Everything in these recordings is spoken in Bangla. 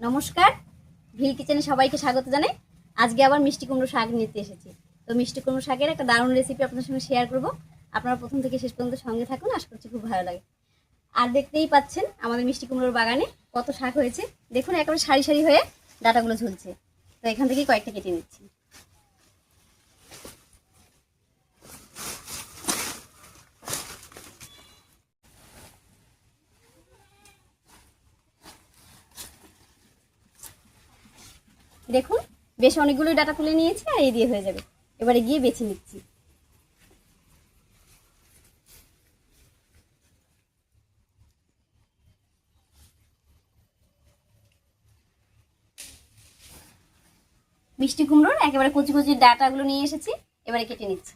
নমস্কার, ভিল কিচেনে সবাইকে স্বাগত জানাই। আজকে আবার মিষ্টি কুমড়ো শাক নিতে এসেছি। তো মিষ্টি কুমড়ো শাকের একটা দারুণ রেসিপি আপনাদের সঙ্গে শেয়ার করব। আপনারা প্রথম থেকে শেষ পর্যন্ত সঙ্গে থাকুন, আশা করছি খুব ভালো লাগে। আর দেখতেই পাচ্ছেন আমাদের মিষ্টি কুমড়োর বাগানে কত শাক হয়েছে। দেখুন একেবারে সারি সারি হয়ে ডাঁটাগুলো ঝুলছে। তো এখান থেকেই কয়েকটা কেটে নিচ্ছি। দেখুন বেশ অনেকগুলো ডাটা তুলে নিয়েছি, আর এই দিয়ে হয়ে যাবে। এবারে গিয়ে বেছে নিচ্ছি। মিষ্টি কুমড়োর একেবারে কচি কচি ডাটাগুলো নিয়ে এসেছি, এবারে কেটে নিচ্ছি।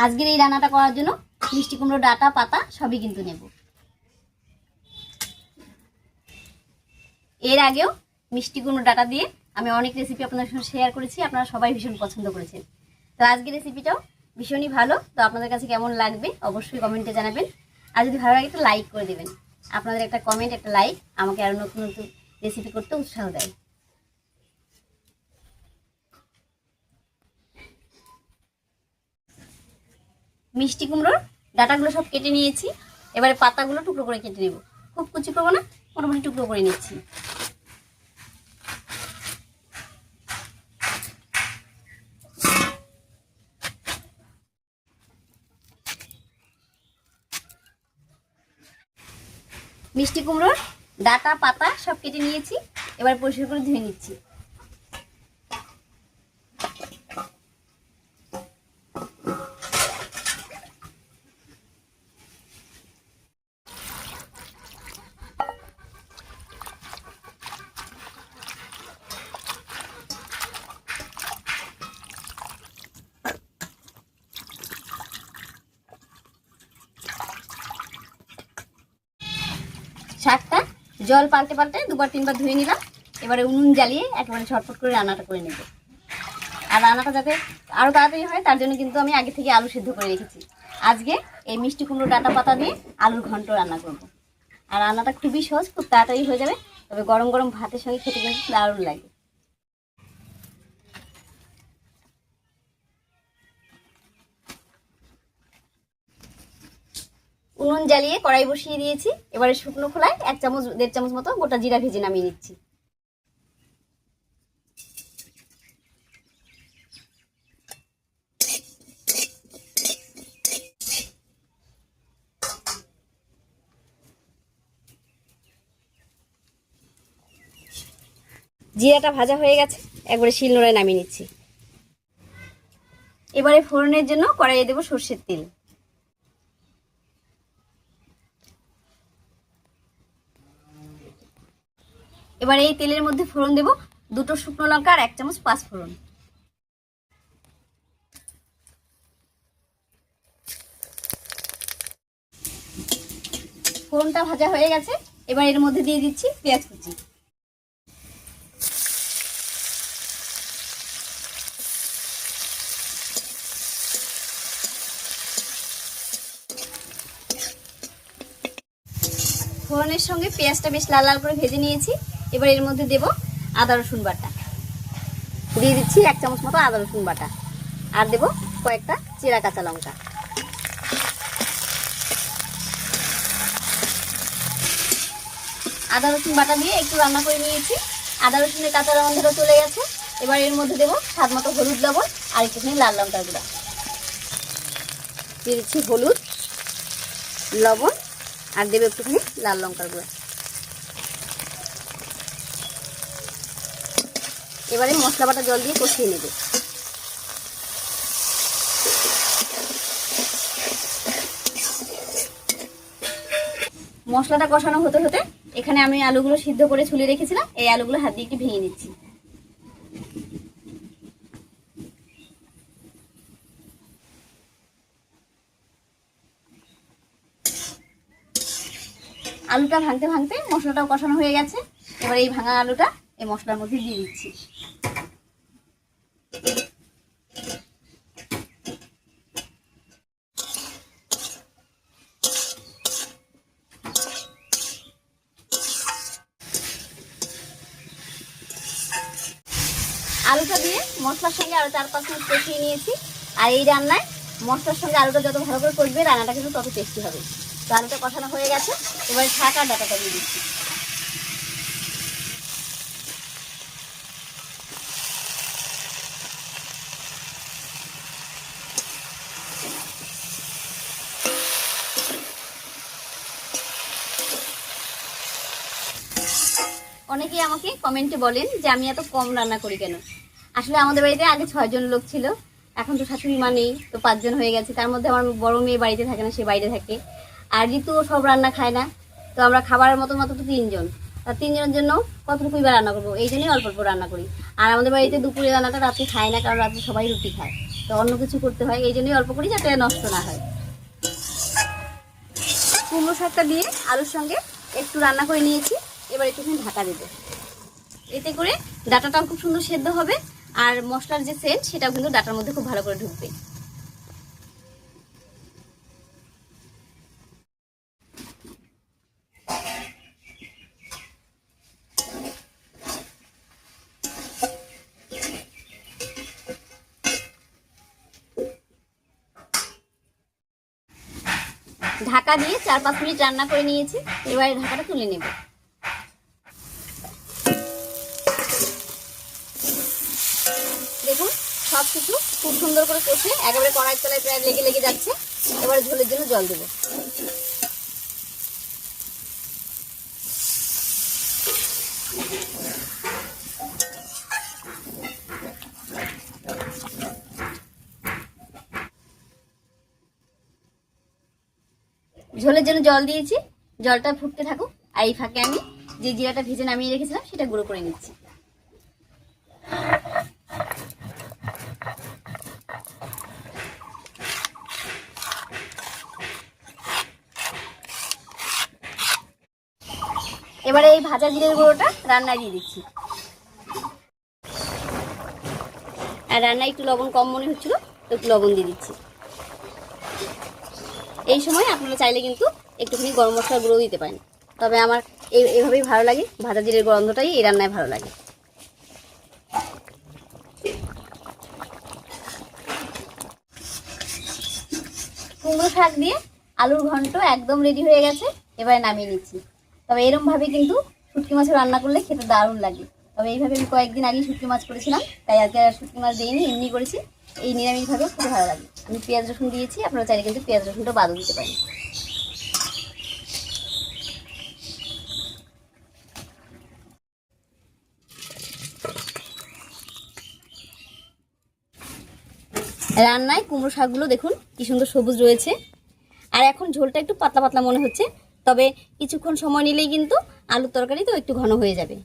আজকের এই রান্নাটা করার জন্য মিষ্টি কুমড়ো ডাটা পাতা সবই কিন্তু নেব। এর আগেও মিষ্টি কুমড়ো ডাটা দিয়ে আমি অনেক রেসিপি আপনাদের সঙ্গে শেয়ার করেছি, আপনারা সবাই ভীষণ পছন্দ করেছেন। তো আজকের রেসিপিটাও ভীষণই ভালো। তো আপনাদের কাছে কেমন লাগবে অবশ্যই কমেন্টে জানাবেন। আর যদি ভালো লাগে একটা লাইক করে দেবেন। আপনাদের একটা কমেন্ট, একটা লাইক আমাকে আরও নতুন নতুন রেসিপি করতে উৎসাহ দেয়। মিষ্টি কুমড়োর ডাটাগুলো সব কেটে নিয়েছি, এবারে পাতাগুলো টুকরো করে কেটে নেব। খুব কুচি করবো না, মোটামুটি টুকরো করে নিচ্ছি। মিষ্টি কুমড়োর ডাটা পাতা সব কেটে নিয়েছি, এবার পরিষ্কার করে ধুয়ে নিচ্ছি। শাকটা জল পাল্টে পাল্টে দুবার তিনবার ধুয়ে নিলাম। এবারে উনুন জ্বালিয়ে একেবারে ঝটপট করে রান্নাটা করে নেব। আর রান্নাটা যাতে আরও তাড়াতাড়ি হয় তার জন্য কিন্তু আমি আগে থেকে আলু সিদ্ধ করে রেখেছি। আজকে এই মিষ্টি কুমড়ো ডাঁটা পাতা দিয়ে আলুর ঘন্ট রান্না করব। আর রান্নাটা খুবই সহজ, খুব তাড়াতাড়ি হয়ে যাবে। তবে গরম গরম ভাতের সঙ্গে খেতে কিন্তু দারুণ লাগে। উনুন জ্বালিয়ে কড়াই বসিয়ে দিয়েছি। এবারে শুকনো খোলায় 1 চামচ 1.5 চামচ মতো গোটা জিরা ভেজে নামিয়ে নিচ্ছি। জিরাটা ভাজা হয়ে গেছে, একবারে শিলনোড়ায় নামিয়ে নিচ্ছি। এবারে ফোড়নের জন্য কড়াইয়ে দেব সরষের তেল। এবার এই তেলের মধ্যে ফোড়ন দেব 2টো শুকনো লঙ্কা আর 1 চামচ পাঁচফোড়ন। ফোড়নটা ভাজা হয়ে গেছে, এবার এর মধ্যে দিয়ে দিচ্ছি পেঁয়াজ কুচি। ফোড়নের সঙ্গে পেঁয়াজটা বেশ লাল লাল করে ভেজে নিয়েছি। এবার এর মধ্যে দেব আদা রসুন বাটা। দিয়ে দিচ্ছি 1 চামচ মতো আদা রসুন বাটা। আর দেব কয়েকটা চেরা কাঁচা লঙ্কা। আদা রসুন বাটা দিয়ে একটু রান্না করে নিয়েছি। আদা রসুনের কাঁচা গন্ধটা চলে গেছে। এবার এর মধ্যে দেব স্বাদ মতো হলুদ লবণ আর একটুখানি লাল লঙ্কার গুঁড়া। দিয়ে দিচ্ছি হলুদ, লবণ আর দেব একটুখানি লাল লঙ্কার গুঁড়া। এবারে মশলা বাটা জল দিয়ে কষিয়ে নেব। মশলাটা কষানো হতে হতে এখানে আমি আলুগুলো সিদ্ধ করে ছুলে রেখেছিলাম। এই আলুগুলো হাত দিয়ে একটু ভেঙে নিচ্ছি। আলুটা ভাঙতে ভাঙতে মশলাটাও কষানো হয়ে গেছে। এবার এই ভাঙা আলুটা এই মশলার মধ্যে দিয়ে দিচ্ছি। আলুটা দিয়ে মশলার সঙ্গে আরো 4-5 মিনিট কষিয়ে নিয়েছি। আর এই রান্নায় মশলার সঙ্গে আলুটা যত ভালো করে কষবে রান্নাটা কিন্তু তত টেস্টি হবে। তো আলুটা কষানো হয়ে গেছে, এবার শাক আর ডাঁটাটা দিয়ে দিচ্ছি। অনেকেই আমাকে কমেন্টে বলেন যে আমি এত কম রান্না করি কেন। আসলে আমাদের বাড়িতে আগে 6 জন লোক ছিল, এখন তো শাশুড়ি মা নেই, তো 5 জন হয়ে গেছে। তার মধ্যে আমার বড় মেয়ে বাড়িতে থাকে না, সে বাইরে থাকে। আর ঋতুও সব রান্না খায় না, তো আমরা খাবারের মতো তো 3 জন। আর 3 জনের জন্য কতটুকুই বা রান্না করবো, এই জন্যই অল্প অল্প রান্না করি। আর আমাদের বাড়িতে দুপুরে রান্নাটা রাত্রে খায় না, কারণ রাত্রে সবাই রুটি খায়, তো অন্য কিছু করতে হয়, এই জন্যই অল্প করি যাতে নষ্ট না হয়। কুমড়ো শাকটা দিয়ে আলুর সঙ্গে একটু রান্না করে নিয়েছি, এবার একটুখানি ঢাকা দেবো। এতে করে ডাঁটাটাও খুব সুন্দর সেদ্ধ হবে, আর মশলার যে সেন্ট সেটাও কিন্তু ডাঁটার মধ্যে খুব ভালো করে ঢুকবে। ঢাকা দিয়ে 4-5 মিনিট রান্না করে নিয়েছি, এবারে ঢাকাটা তুলে নেব। দেখুন সব কিছু খুব সুন্দর করে কষে একেবারে কড়াইয়ের তলায় প্রায় লেগে লেগে যাচ্ছে। এবারে ঝোলের জন্য জল দেবো। ঝোলের জন্য জল দিয়েছি, জলটা ফুটতে থাকুক। আর এই ফাঁকে আমি যে জিরাটা ভেজে নামিয়ে রেখেছিলাম সেটা গুঁড়ো করে নিচ্ছি। এবারে এই ভাজা জিরের গুঁড়োটা রান্নায় দিয়ে দিচ্ছি। আর রান্নায় একটু লবণ কম মনে হচ্ছিল, তো একটু লবণ দিয়ে দিচ্ছি। এই সময় আপনারা চাইলে কিন্তু একটুখানি গরম মশলার গুঁড়ো দিতে পারেন, তবে আমার এইভাবেই ভালো লাগে। ভাজা জিরের গন্ধটাই এই রান্নায় ভালো লাগে। কুমড়ো শাক দিয়ে আলুর ঘন্ট একদম রেডি হয়ে গেছে, এবারে নামিয়ে নিচ্ছি। তবে এরমভাবে কিন্তু শুটকি মাছ রান্না করলে খেতে দারুণ লাগে। তবে এইভাবে আমি কয়েকদিন আগে শুটকি মাছ করেছিলাম, তাই আজকে আর শুটকি মাছ দিইনি, এমনি করেছি। এই নিরামিষভাবে খুব ভালো লাগে। আমি পেঁয়াজ রসুন দিয়েছি, আপনারা চাইলে কিন্তু পেঁয়াজ রসুনটা বাদও দিতে পারেন। রান্নায় কুমড়ো শাকগুলো দেখুন কি সুন্দর সবুজ রয়েছে। আর এখন ঝোলটা একটু পাতলা পাতলা মনে হচ্ছে, তবে কিছুক্ষণ সময় নিলেই কিন্তু আলুর তরকারি তো একটু ঘন হয়ে যাবে।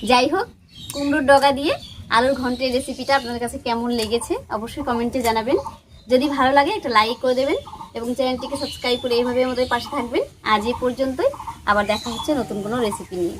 যাই হোক, কুমড়োর ডগা দিয়ে আলুর ঘন্টের রেসিপিটা আপনাদের কাছে কেমন লেগেছে অবশ্যই কমেন্টে জানাবেন। যদি ভালো লাগে একটা লাইক করে দেবেন এবং চ্যানেলটিকে সাবস্ক্রাইব করে এইভাবে আমাদের পাশে থাকবেন। আজ এই পর্যন্তই, আবার দেখা হচ্ছে নতুন কোনো রেসিপি নিয়ে।